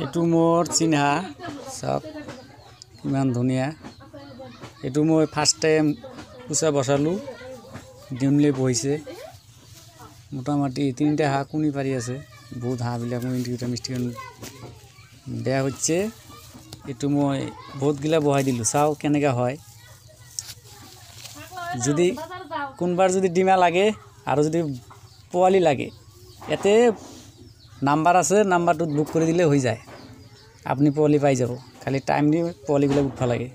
এইটো মোৰ চিন্হা চাওক কিমান ধুনীয়া। এইটো মই ফাৰ্ষ্ট টাইম কুচা বসালোঁ, ডিমলে বহিছে। মোটামুটি 3টা হাঁহ কণী পাৰি আছে। বহুত হাঁহবিলাক মই ইনকিউবেটৰ মিষ্টিখন বেয়া হচ্ছে। এইটো মই বহুতগিলা বহাই দিলোঁ, চাওঁ কেনেকৈ হয়। যদি কোনবাৰ যদি ডিমা লাগে আৰু যদি পোৱালি লাগে, ইয়াতে নাম্বাৰ আছে, নাম্বাৰটোত বুক কৰি দিলে হৈ যায়। আপনি পোৱালি পাই যাব, খালি টাইম দি পোৱালিবিলাক উঠবা লাগে।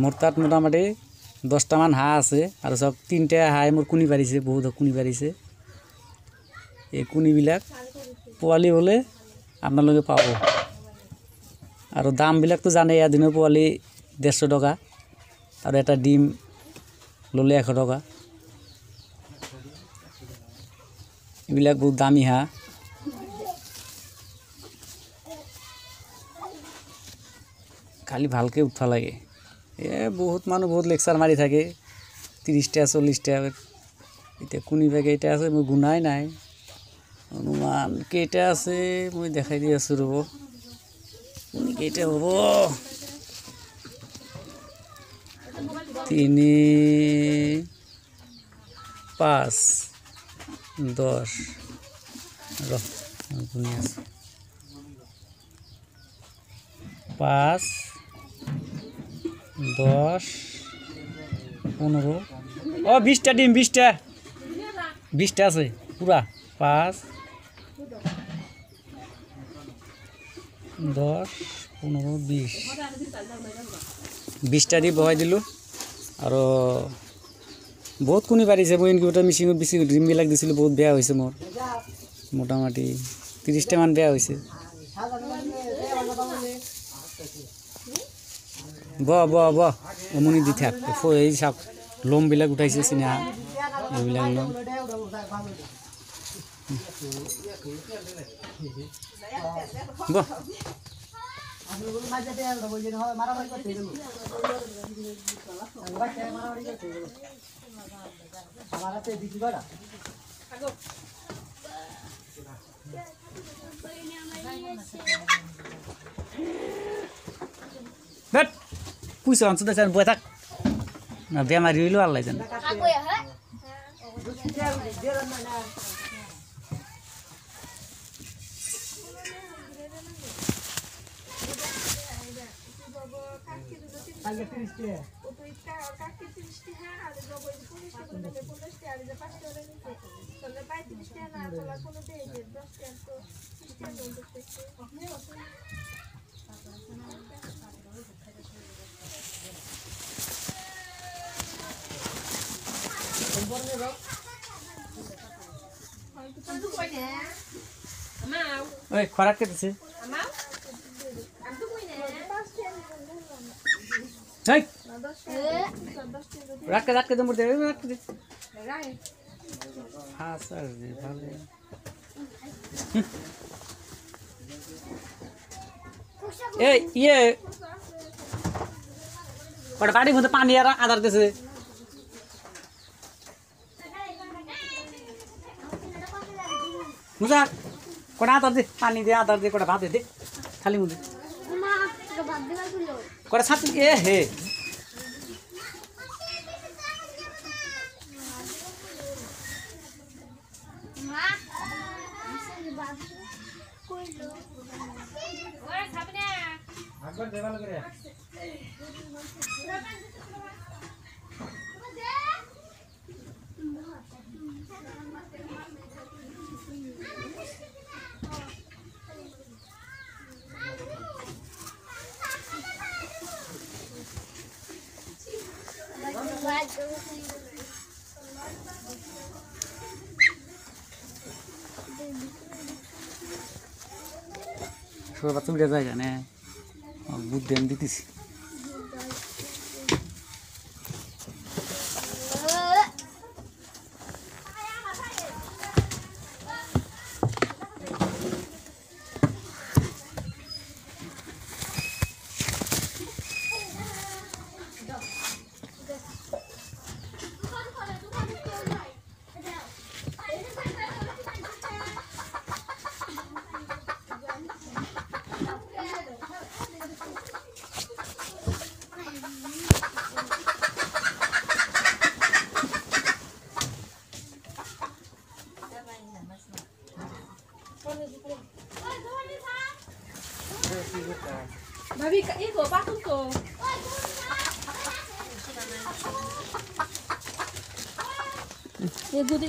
মোৰ তাত মোটামুটি 10টামান হাঁহ আছে আৰু চব 3টা হাঁহে মোৰ কণী পাৰিছে, বহুত কণী পাৰিছে। এই কণীবিলাক পোৱালি হ'লে আপোনালোকে পাব। আৰু দামবিলাকতো জানেই, এদিনৰ পোৱালি 150 টকা আৰু এটা ডিম ল'লে 100 টকা। এইবিলাক বহুত দামী হাঁহ। খালি ভালকৈ উঠবা লাগে। বহুত মানুহ বহুত লেকচাৰ মাৰি থাকে, 30টা 40টা। এতিয়া কণী বা কেইটা আছে মই গুনাই নাই, অনুমান কেইটা আছে মই দেখাই দি আছোঁ। ৰ'ব, কণী কেইটা হ'ব? 3, 5, 10 গুনি আছে। 5, 10, 15, 20টা ডিম, 20টা আছে পুরা। 5, 10, 15, 20টা দি বহাই দিলোঁ। আৰু বহুত কণী পাৰিছে। মই ইনকিউবেটৰ মেচিনত বেছি ডিমবিলাক দিছিলোঁ, বহুত বেয়া হৈছে মোৰ। মোটামুটি 30টামান বেয়া হৈছে। উমনি দি থাক। এই চাওক লোমবিলাক উঠাইছে, চিনা এইবিলাক লোম। পুইছ আনছো দেন বই থাক না, বেমারি হইলো আল্লাহ জানে। ওই খরাক কেটেছে রাখতে রাখতে তো মরতে রাখতে। হ্যাঁ স্যার ভালো। এই ইয়ে কটা বাড়ির মধ্যে পানি আর আদার দিছে। মুজা কটা আদার দে, পানি দে, আদার দে, কটা ভাত দে খালি মুজে কটা ছাত্র। এ হে সবাই বাচ্চা উঠে যায় জানে, বুদ্ধি আমি দিতেছি। ভাবি এই গো পাতুন তো এ যদি